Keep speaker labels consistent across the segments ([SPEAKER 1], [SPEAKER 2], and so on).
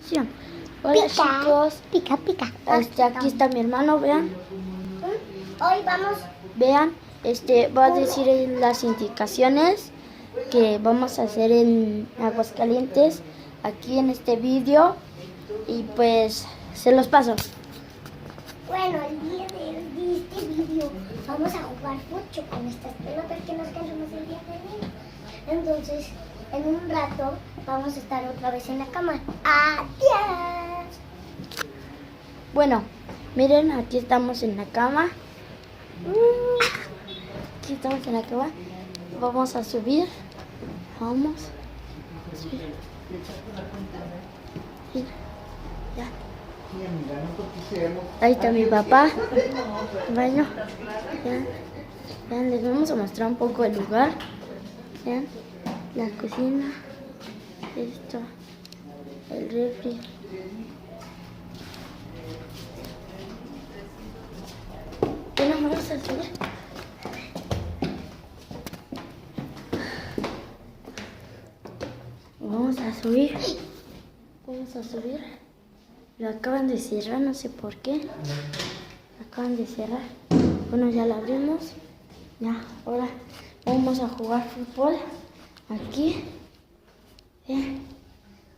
[SPEAKER 1] repetición. Hola chicos.
[SPEAKER 2] Pica, pica.
[SPEAKER 1] Aquí está mi hermano, vean.
[SPEAKER 2] Hoy vamos.
[SPEAKER 1] Vean, voy a decir las indicaciones que vamos a hacer en Aguascalientes aquí en este vídeo y pues se los paso.
[SPEAKER 2] Bueno, el día de este vídeo vamos a jugar mucho con estas pelotas que nos ganamos el día de hoy. Entonces, en un rato vamos a estar otra vez en la cama. ¡Adiós!
[SPEAKER 1] Bueno, miren, aquí estamos en la cama. Aquí estamos en la cama. Vamos a subir. Vamos a subir. Sí, ya. Ahí está mi papá. Bueno, vean, les vamos a mostrar un poco el lugar. Vean, la cocina. Esto, el refri. Bueno, vamos a subir. Vamos a subir. Vamos a subir. Lo acaban de cerrar, no sé por qué. Lo acaban de cerrar. Bueno, ya lo abrimos. Ya, ahora vamos a jugar fútbol. Aquí. Vean,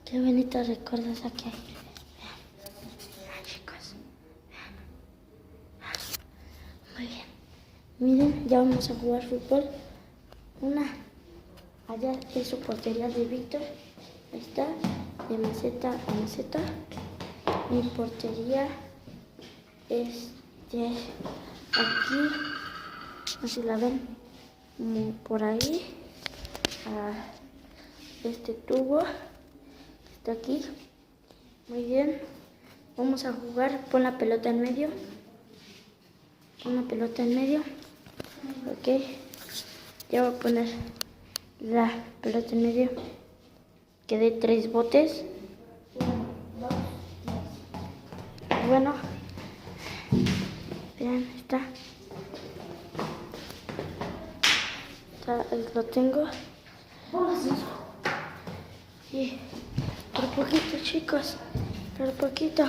[SPEAKER 1] qué bonitos recuerdos aquí hay. Vean, chicos. Vean. Muy bien. Miren, ya vamos a jugar fútbol. Allá es su portería de Víctor. Ahí está, de maceta a maceta. Mi portería es de aquí, no sé si la ven, como por ahí, a este tubo que está aquí. Muy bien, vamos a jugar. Pon la pelota en medio. Pon la pelota en medio. Ok, ya voy a poner la pelota en medio. Quedé 3 botes. Bueno, vean, lo tengo. Y por poquito, chicos, por poquito.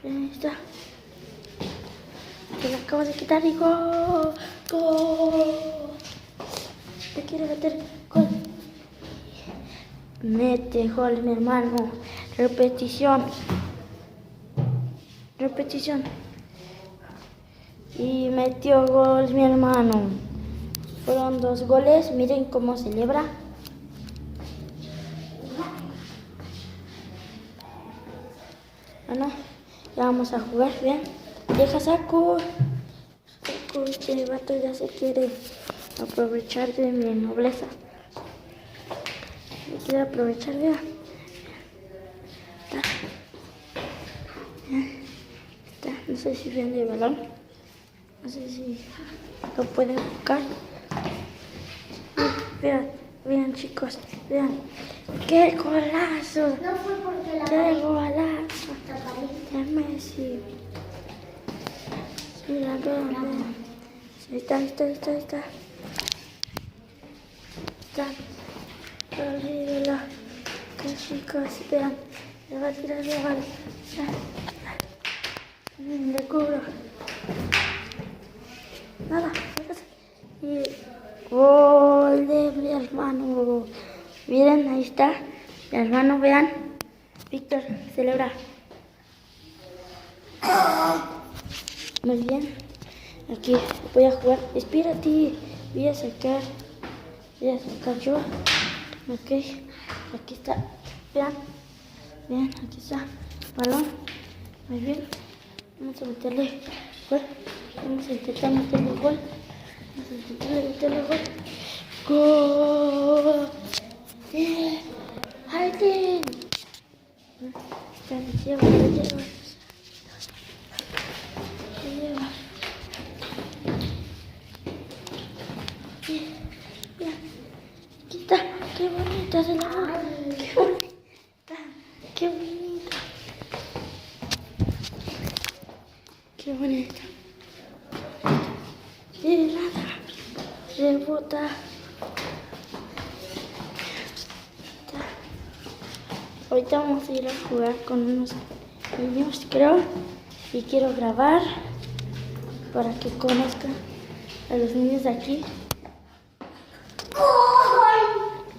[SPEAKER 1] Vean, ahí está. Se lo acabo de quitar y ¡gol! ¡Gol! Te quiero meter gol. Mete gol, mi hermano. Repetición. Repetición. Y metió gol, mi hermano. Fueron 2 goles. Miren cómo celebra. Bueno, ya vamos a jugar. Bien. Deja saco. Este vato ya se quiere aprovechar de mi nobleza. Me quiere aprovechar, vean. No sé si ven el balón. No sé si lo pueden buscar. Vean chicos, vean. ¡Qué golazo!
[SPEAKER 2] No fue porque la
[SPEAKER 1] ¡Qué golazo! De Messi. Mira, vean. Ahí está. Está. Olvídalo. Que chicos, vean. Le va a tirar de gol. Le cubro. Nada. Y gol de mi hermano. Miren, ahí está. Mi hermano, vean. Víctor, celebra. Muy bien. Aquí voy a jugar. Espérate. Voy a sacar yo. Ok. Aquí está. Vean, aquí está. Balón. Muy bien. Vamos a meterle gol. Vamos a intentar meterle gol. ¡Gol! ¡Aiden! Se lleva. Mira, aquí está. ¡Qué bonita se la va! ¡Qué bonita! ¡Qué bonita! ¡Qué bonita! De nada. Rebota. ahorita vamos a ir a jugar con unos niños, creo. Y quiero grabar para que conozcan a los niños de aquí.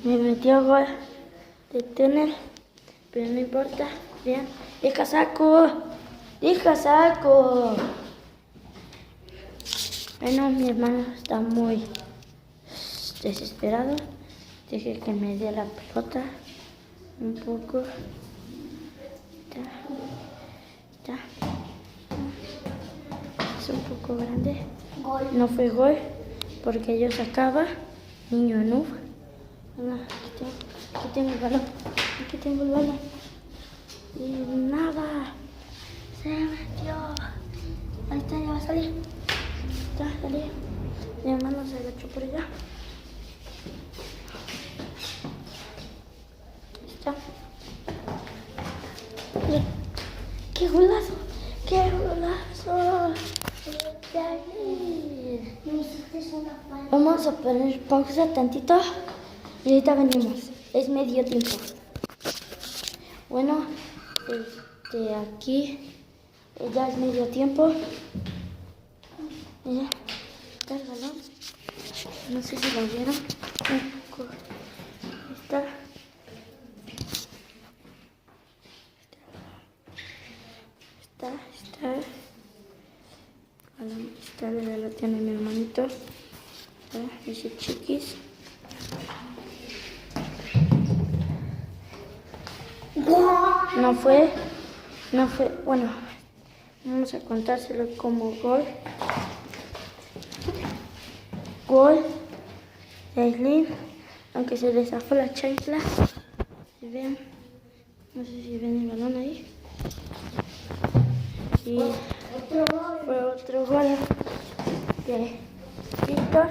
[SPEAKER 1] Me metió gol de túnel, pero no importa. Vean, deja saco. Bueno, mi hermano está muy desesperado. Dije que me dé la pelota un poco. Ya. Es un poco grande.
[SPEAKER 2] Gol.
[SPEAKER 1] No fue gol porque yo sacaba. Niño noob. Aquí tengo el balón. Y nada. Se metió. Ahí está, ya va a salir. Ya salió. Mi hermano se agachó por allá. Está. Miren. ¡Qué golazo! Vamos a poner pausa tantito y ahorita venimos. Es medio tiempo. Bueno, aquí ya es medio tiempo. Mira, está el balón. No sé si lo vieron. Está. Lo tiene mi hermanito. Dice chiquis. No fue, bueno, vamos a contárselo como gol. Gol de Aislinn, aunque se le zafó la chancla. Si ven, no sé si ven el balón ahí. Y fue otro gol de Víctor.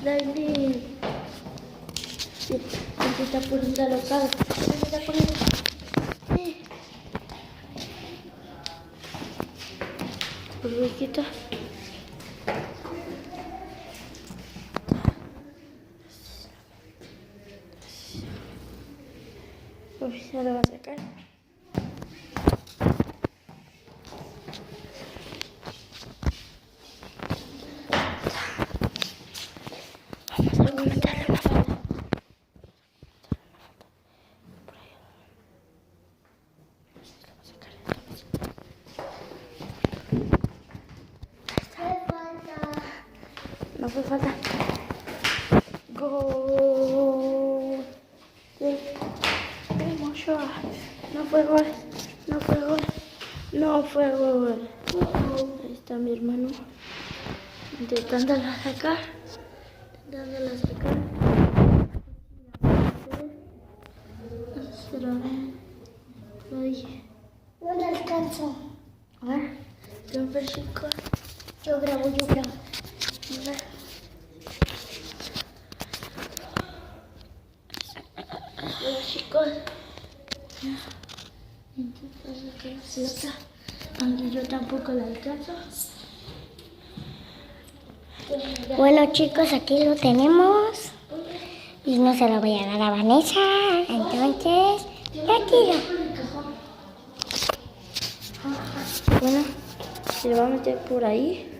[SPEAKER 1] De Aislinn. Sí, se está poniendo alocado. Por huequito. Uy, ya lo va a sacar. Vamos a meterle una falda. Por ahí. Lo va a sacar. No fue falta. Gol. No fue gol. Ahí está mi hermano. Intentándola sacar. No sé si lo ven.
[SPEAKER 2] No le alcanzo.
[SPEAKER 1] A ver. Ven, chicos.
[SPEAKER 2] Yo grabo.
[SPEAKER 1] A ver. Hola, chicos. Entonces, aunque yo tampoco la alcanzo.
[SPEAKER 2] Bueno, chicos, aquí lo tenemos. Y no se lo voy a dar a Vanessa. Entonces, tranquilo.
[SPEAKER 1] Bueno, se lo va a meter por ahí.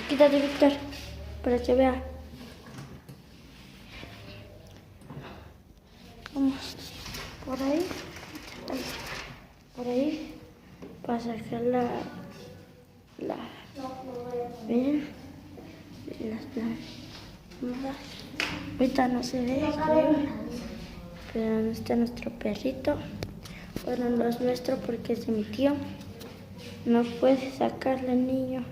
[SPEAKER 1] Quítate, Víctor, para que vea. Vamos, por ahí, para sacar miren, las plantas. Ahorita no se ve, creo, pero no está nuestro perrito. Bueno, no es nuestro porque es de mi tío. No puede sacarle al niño.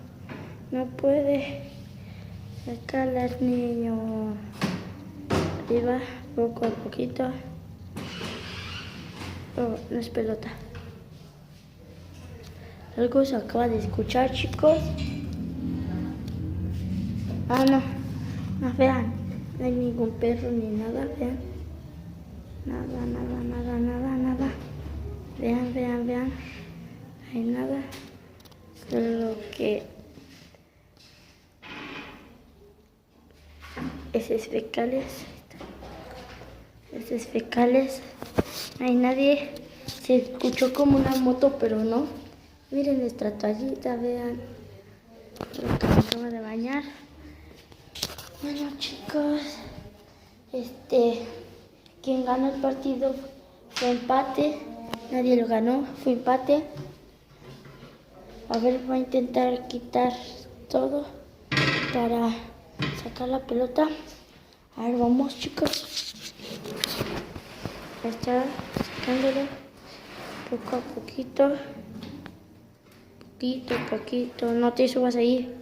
[SPEAKER 1] Ahí va, poco a poquito. Oh, no es pelota. Algo se acaba de escuchar, chicos. No, vean. No hay ningún perro ni nada, vean. Nada. Vean. No hay nada. Solo que Heces fecales. Heces fecales. No hay nadie. Se escuchó como una moto, pero no. Miren nuestra toallita, vean. Lo que me acabo de bañar. Bueno, chicos. Quien ganó el partido fue empate. Nadie lo ganó, fue empate. A ver, voy a intentar quitar todo para sacar la pelota. A ver, vamos, chicos. Está sacándolo poco a poquito. Poquito. No te subas ahí.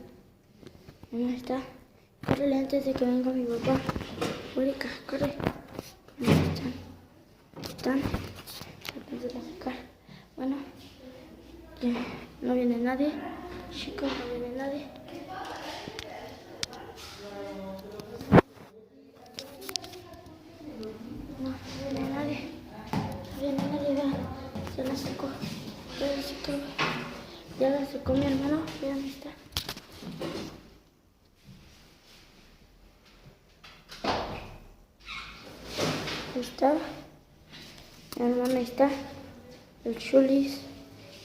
[SPEAKER 1] ¿Dónde está? Córrele antes de que venga mi papá. Mónica, corre. ¿Dónde están? Antes de sacar. Bueno, no viene nadie. Chicos, no viene nadie. No viene nadie. Vean. Ya la secó. Ya la secó mi hermano. Vean, ahí está. Ahí está. Mi hermano, ahí está. El chulis.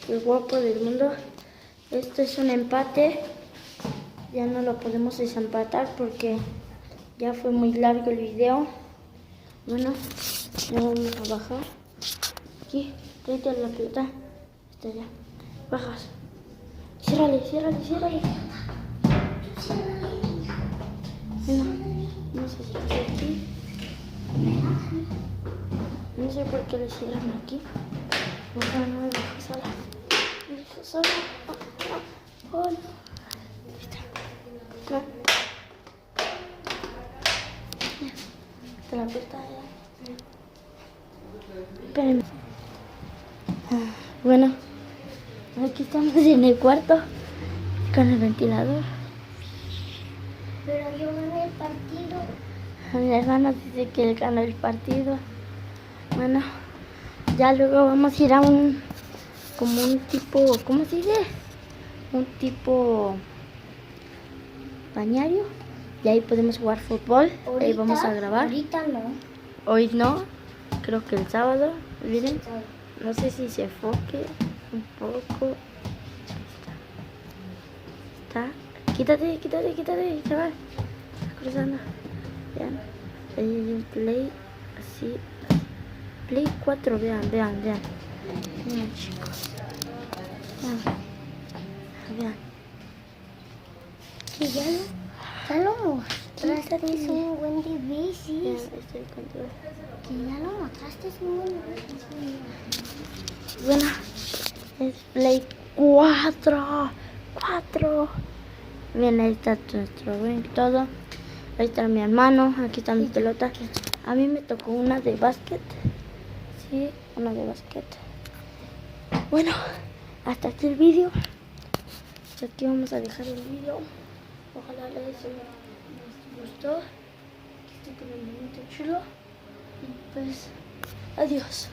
[SPEAKER 1] El guapo del mundo. Esto es un empate. Ya no lo podemos desempatar porque ya fue muy largo el video. Bueno, ya vamos a bajar. Aquí, tráete la pelota. Está ya. Bajas. Ciérrale. Bueno, vamos a hacer aquí. No sé por qué le cierran aquí. No me dejo sola. Oh, no. Ahí está. No. Está la puerta ya. Espérenme. Bueno, aquí estamos en el cuarto con el ventilador.
[SPEAKER 2] Pero yo gané el partido.
[SPEAKER 1] Mi hermano dice que él ganó el partido. Bueno, ya luego vamos a ir a como un tipo, ¿cómo se dice? Un tipo bañario. Y ahí podemos jugar fútbol.
[SPEAKER 2] Ahorita,
[SPEAKER 1] ahí vamos a grabar.
[SPEAKER 2] Ahorita no.
[SPEAKER 1] Hoy no, creo que el sábado. Miren, no sé si se enfoque un poco. Está. Quítate, chaval. Está cruzando. Vean, ahí hay un play así. Play 4, vean. Vean, chicos. Vean.
[SPEAKER 2] Que ya lo mostraste un buen de veces.
[SPEAKER 1] Vean, este control.
[SPEAKER 2] Que ya lo mostraste un buen de veces.
[SPEAKER 1] Bueno, es Play 4. Bien, ahí está nuestro ring, todo. Ahí está mi hermano, aquí está mi pelota. A mí me tocó una de básquet. Sí, una de básquet. Bueno, hasta aquí el vídeo. Aquí vamos a dejar el vídeo. Ojalá les gustó. Aquí estoy con el bonito chulo. Y pues, adiós.